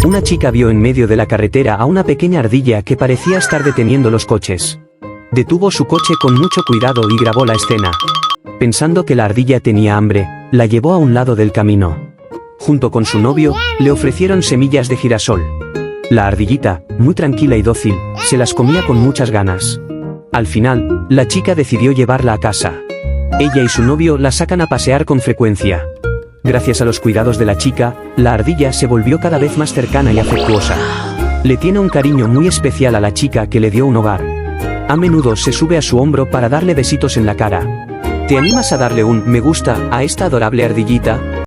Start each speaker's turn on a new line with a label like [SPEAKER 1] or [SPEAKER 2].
[SPEAKER 1] Una chica vio en medio de la carretera a una pequeña ardilla que parecía estar deteniendo los coches. Detuvo su coche con mucho cuidado y grabó la escena. Pensando que la ardilla tenía hambre, la llevó a un lado del camino. Junto con su novio, le ofrecieron semillas de girasol. La ardillita, muy tranquila y dócil, se las comía con muchas ganas. Al final, la chica decidió llevarla a casa. Ella y su novio la sacan a pasear con frecuencia. Gracias a los cuidados de la chica, la ardilla se volvió cada vez más cercana y afectuosa. Le tiene un cariño muy especial a la chica que le dio un hogar. A menudo se sube a su hombro para darle besitos en la cara. ¿Te animas a darle un me gusta a esta adorable ardillita?